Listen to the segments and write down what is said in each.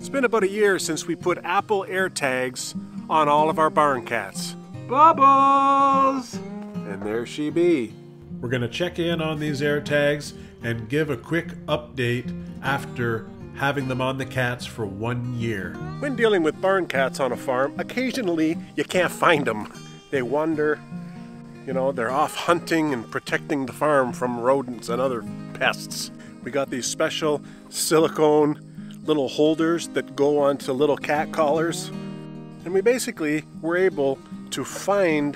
It's been about a year since we put Apple AirTags on all of our barn cats. Bubbles! And there she be. We're going to check in on these AirTags and give a quick update after having them on the cats for 1 year. When dealing with barn cats on a farm, occasionally you can't find them. They wander, you know, they're off hunting and protecting the farm from rodents and other pests. We got these special silicone little holders that go onto little cat collars. And we basically were able to find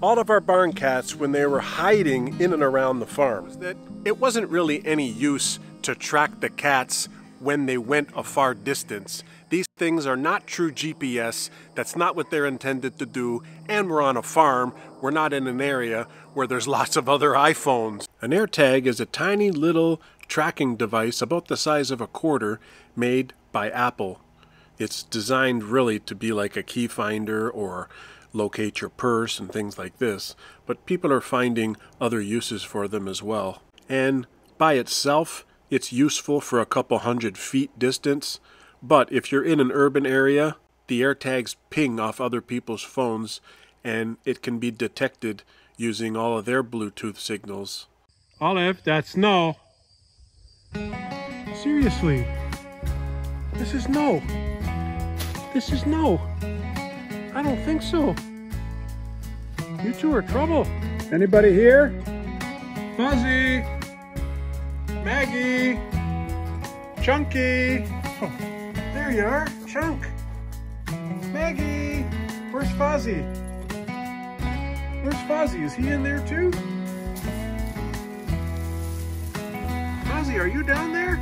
all of our barn cats when they were hiding in and around the farm. That it wasn't really any use to track the cats when they went a far distance. These things are not true GPS. That's not what they're intended to do. And we're on a farm. We're not in an area where there's lots of other iPhones. An AirTag is a tiny little tracking device about the size of a quarter made by Apple. It's designed really to be like a key finder or locate your purse and things like this, but people are finding other uses for them as well. And by itself, it's useful for a couple 100 feet distance, but if you're in an urban area, the AirTags ping off other people's phones and it can be detected using all of their Bluetooth signals. Olive, that's no. Seriously. This is no. This is no. I don't think so. You two are trouble. Anybody here? Fuzzy. Maggie. Chunky. Oh, there you are, Chunk. Maggie. Where's Fuzzy? Where's Fuzzy? Is he in there too? Fuzzy, are you down there?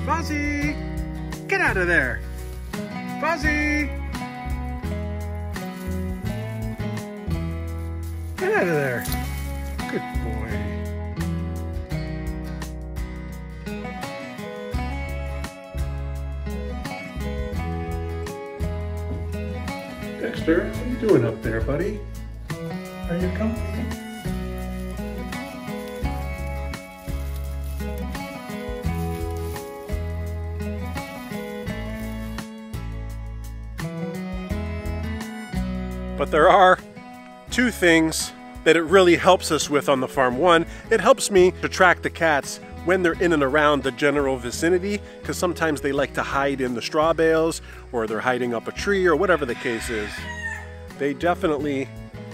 Fuzzy! Get out of there! Fuzzy! Get out of there! Good boy. Dexter, what are you doing up there, buddy? Are you comfy? But there are two things that it really helps us with on the farm. One, it helps me to track the cats when they're in and around the general vicinity, because sometimes they like to hide in the straw bales or they're hiding up a tree or whatever the case is. They definitely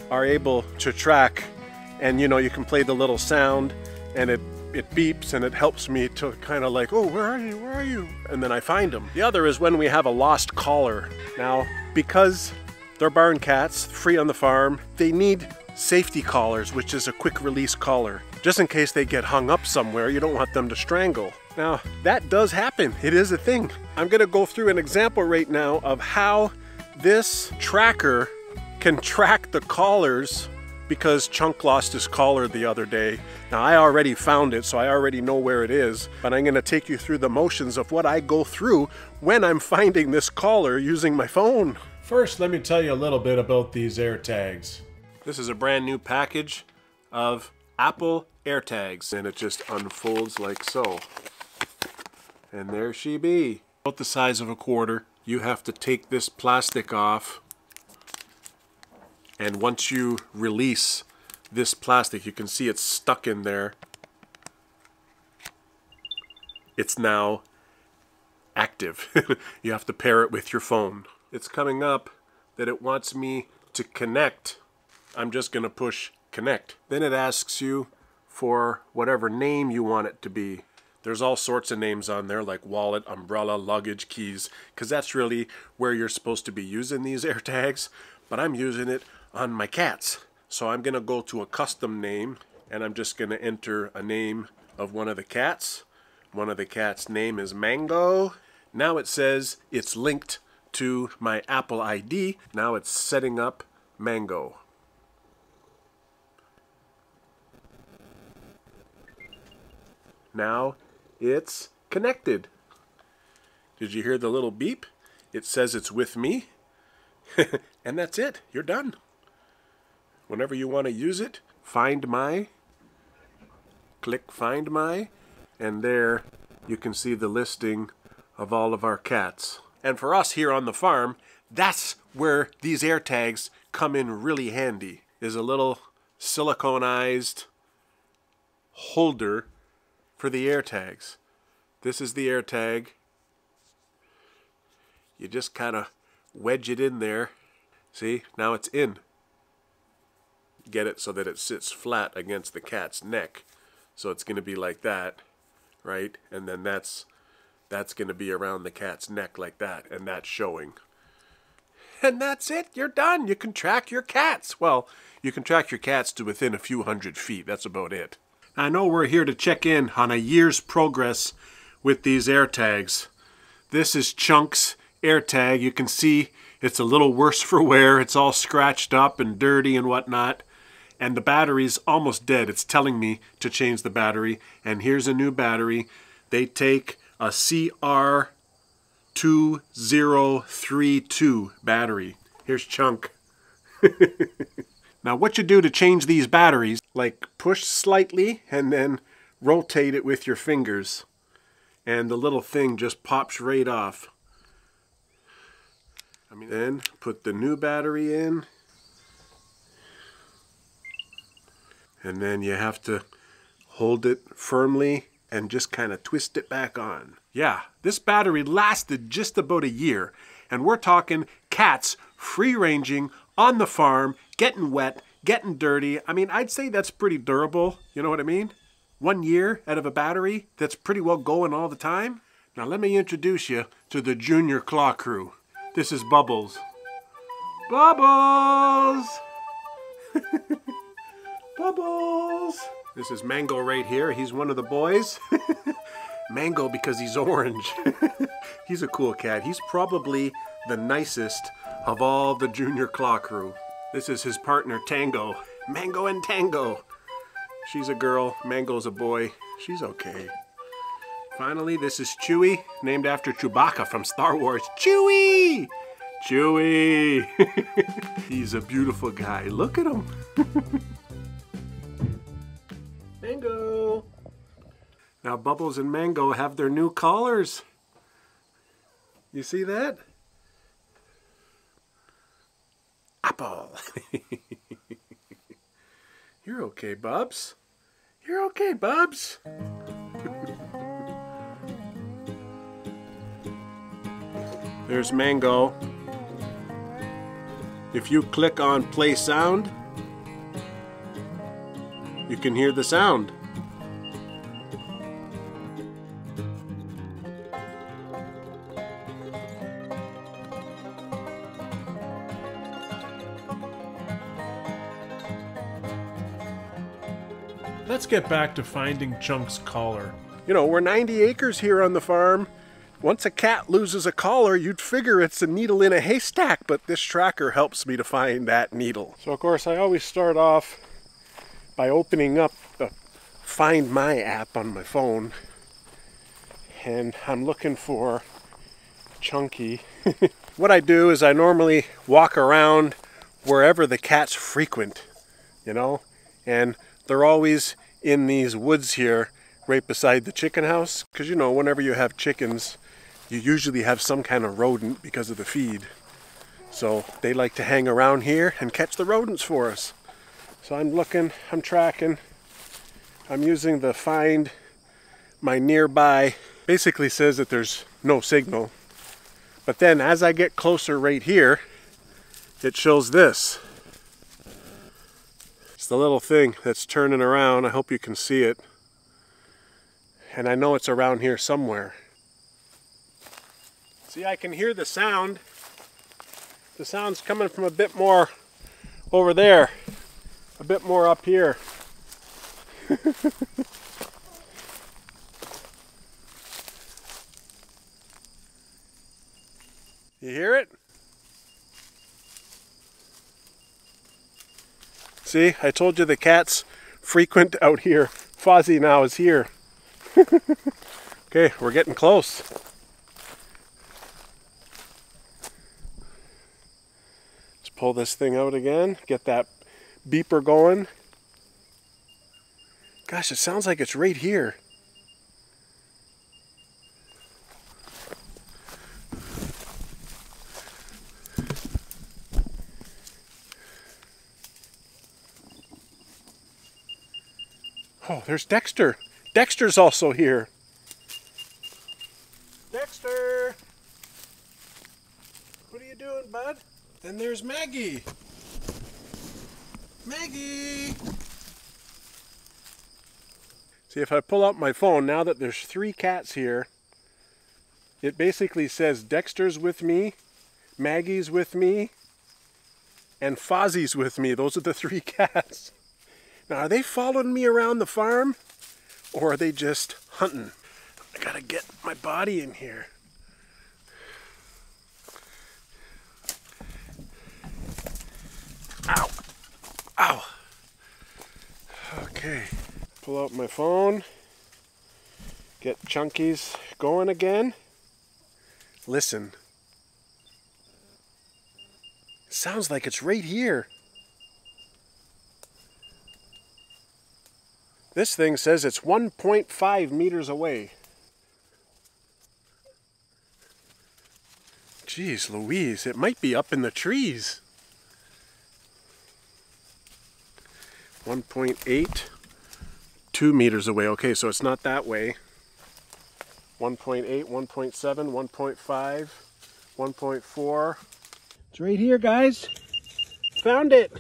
are able to track, and you know, you can play the little sound and it beeps and it helps me to kind of like, oh, where are you? Where are you? And then I find them. The other is when we have a lost collar. Now, because they're barn cats, free on the farm, they need safety collars, which is a quick release collar. Just in case they get hung up somewhere, you don't want them to strangle. Now, that does happen. It is a thing. I'm gonna go through an example right now of how this tracker can track the collars, because Chunk lost his collar the other day. Now, I already found it, so I already know where it is, but I'm gonna take you through the motions of what I go through when I'm finding this collar using my phone. First, let me tell you a little bit about these AirTags. This is a brand new package of Apple AirTags, and it just unfolds like so. And there she be. About the size of a quarter. You have to take this plastic off, and once you release this plastic, you can see it's stuck in there. It's now active. You have to pair it with your phone. It's coming up that it wants me to connect. I'm just going to push connect. Then it asks you for whatever name you want it to be. There's all sorts of names on there, like wallet, umbrella, luggage, keys, because that's really where you're supposed to be using these AirTags, but I'm using it on my cats. So I'm going to go to a custom name, and I'm just going to enter a name of one of the cats. One of the cats' name is Mango. Now it says it's linked to my Apple ID. Now it's setting up Mango. Now it's connected. Did you hear the little beep? It says it's with me. And that's it. You're done. Whenever you want to use it, Find My. Click Find My. And there you can see the listing of all of our cats. And for us here on the farm, that's where these air tags come in really handy, is a little siliconized holder for the air tags. This is the air tag. You just kind of wedge it in there. See, now it's in. Get it so that it sits flat against the cat's neck. So it's going to be like that, right? And then that's going to be around the cat's neck like that, and that's showing. And that's it. You're done. You can track your cats. Well, you can track your cats to within a few hundred feet. That's about it. I know we're here to check in on a year's progress with these air tags. This is Chunk's air tag. You can see it's a little worse for wear. It's all scratched up and dirty and whatnot. And the battery's almost dead. It's telling me to change the battery. And here's a new battery. They take a CR2032 battery. Here's Chunk. Now what you do to change these batteries, like push slightly and then rotate it with your fingers. And the little thing just pops right off. Then put the new battery in. And then you have to hold it firmly and just kind of twist it back on. Yeah, this battery lasted just about a year. And we're talking cats free-ranging on the farm, getting wet, getting dirty. I mean, I'd say that's pretty durable. You know what I mean? 1 year out of a battery that's pretty well going all the time. Now let me introduce you to the Junior Claw crew. This is Bubbles. Bubbles! Bubbles! This is Mango right here. He's one of the boys. Mango because he's orange. He's a cool cat. He's probably the nicest of all the Junior Claw crew. This is his partner Tango. Mango and Tango. She's a girl. Mango's a boy. She's okay. Finally, this is Chewie, named after Chewbacca from Star Wars. Chewie! Chewie! He's a beautiful guy. Look at him. Mango! Now Bubbles and Mango have their new collars. You see that? Apple! You're okay, Bubs. You're okay, Bubs. There's Mango. If you click on play sound, you can hear the sound. Let's get back to finding Chunk's collar. You know, we're 90 acres here on the farm. Once a cat loses a collar, you'd figure it's a needle in a haystack, but this tracker helps me to find that needle. So of course I always start off by opening up the Find My app on my phone, and I'm looking for Chunky. What I do is I normally walk around wherever the cats frequent, you know, and they're always in these woods here right beside the chicken house, because you know, whenever you have chickens, you usually have some kind of rodent because of the feed. So they like to hang around here and catch the rodents for us. So I'm looking, I'm tracking, I'm using the Find My Nearby. Basically says that there's no signal. But then as I get closer right here, it shows this. It's the little thing that's turning around. I hope you can see it. And I know it's around here somewhere. See, I can hear the sound. The sound's coming from a bit more over there. A bit more up here. You hear it? See, I told you the cats frequent out here. Fozzie now is here. Okay, we're getting close. Let's pull this thing out again, get that beeper going. Gosh, it sounds like it's right here. Oh, there's Dexter. Dexter's also here. Dexter! What are you doing, bud? And there's Maggie. Maggie! See, if I pull out my phone, now that there's 3 cats here, it basically says Dexter's with me, Maggie's with me, and Fozzie's with me. Those are the 3 cats. Now, are they following me around the farm, or are they just hunting? I gotta get my body in here. Ow! Ow! Okay, pull out my phone, get Chunky's going again. Listen. Sounds like it's right here. This thing says it's 1.5 meters away. Jeez Louise, it might be up in the trees. 1.8, 2 meters away. Okay, so it's not that way. 1.8, 1.7, 1.5, 1.4. It's right here, guys. Found it.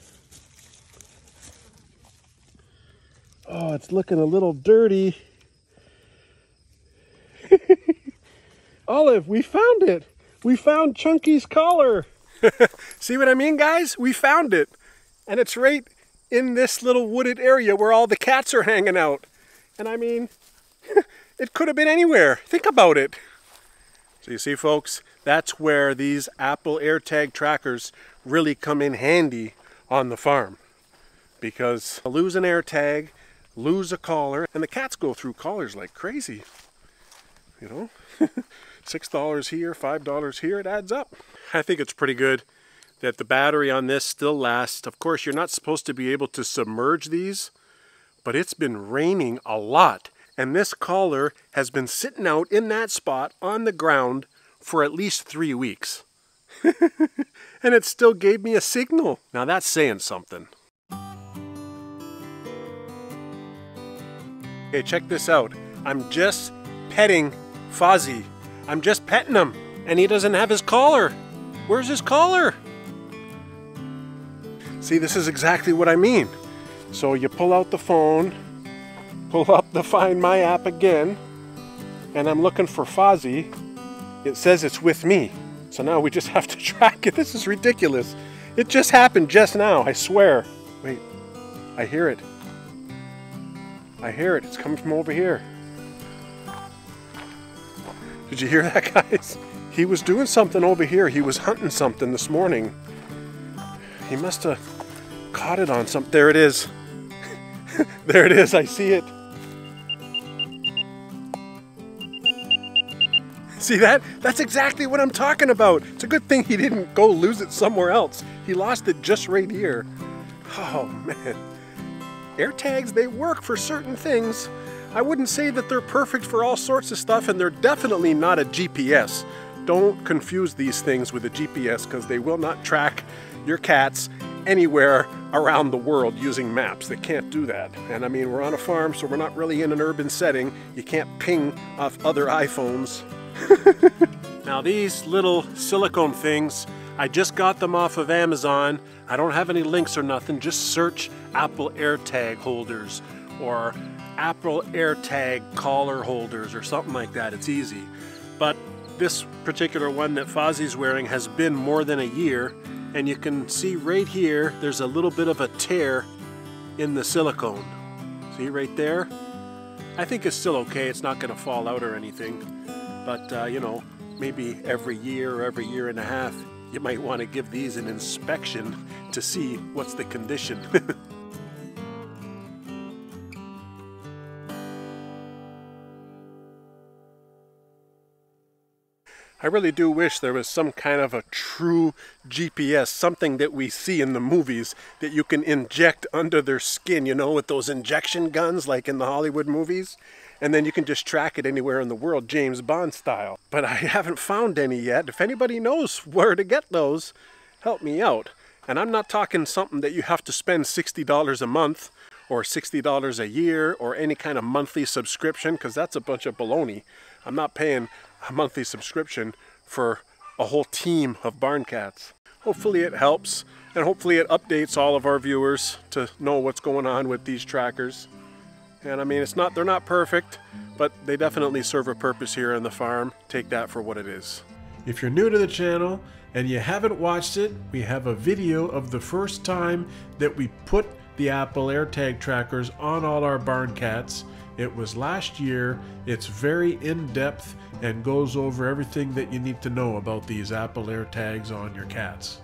Oh, it's looking a little dirty. Olive, we found it. We found Chunky's collar. See what I mean, guys? We found it. And it's right in this little wooded area where all the cats are hanging out. And I mean, it could have been anywhere. Think about it. So you see, folks, that's where these Apple AirTag trackers really come in handy on the farm. Because lose an AirTag, lose a collar, and the cats go through collars like crazy. You know, $6 here, $5 here, it adds up. I think it's pretty good that the battery on this still lasts. Of course, you're not supposed to be able to submerge these, but it's been raining a lot. And this collar has been sitting out in that spot on the ground for at least 3 weeks. And it still gave me a signal. Now that's saying something. Okay, check this out. I'm just petting Fozzie. I'm just petting him, and he doesn't have his collar. Where's his collar? See, this is exactly what I mean. So you pull out the phone, pull up the Find My app again, and I'm looking for Fozzie. It says it's with me. So now we just have to track it. This is ridiculous. It just happened just now, I swear. Wait, I hear it. I hear it. It's coming from over here. Did you hear that, guys? He was doing something over here. He was hunting something this morning. He must have caught it on something. There it is. There it is. I see it. See that? That's exactly what I'm talking about. It's a good thing he didn't go lose it somewhere else. He lost it just right here. Oh, man. AirTags, they work for certain things. I wouldn't say that they're perfect for all sorts of stuff, and they're definitely not a GPS. Don't confuse these things with a GPS, because they will not track your cats anywhere around the world using maps. They can't do that. And I mean, we're on a farm, so we're not really in an urban setting. You can't ping off other iPhones. Now these little silicone things, I just got them off of Amazon. I don't have any links or nothing. Just search Apple AirTag holders or Apple AirTag collar holders or something like that. It's easy. But this particular one that Fozzie's wearing has been more than a year, and you can see right here there's a little bit of a tear in the silicone. See right there? I think it's still okay. It's not going to fall out or anything. But you know, maybe every year or every year and a half you might want to give these an inspection to see what's the condition. I really do wish there was some kind of a true GPS, something that we see in the movies that you can inject under their skin, you know, with those injection guns like in the Hollywood movies. And then you can just track it anywhere in the world, James Bond style. But I haven't found any yet. If anybody knows where to get those, help me out. And I'm not talking something that you have to spend $60 a month or $60 a year or any kind of monthly subscription, because that's a bunch of baloney. I'm not paying a monthly subscription for a whole team of barn cats. Hopefully it helps, and hopefully it updates all of our viewers to know what's going on with these trackers. And I mean, they're not perfect, but they definitely serve a purpose here on the farm. Take that for what it is. If you're new to the channel and you haven't watched it, we have a video of the first time that we put the Apple AirTag trackers on all our barn cats. It was last year. It's very in-depth and goes over everything that you need to know about these Apple AirTags on your cats.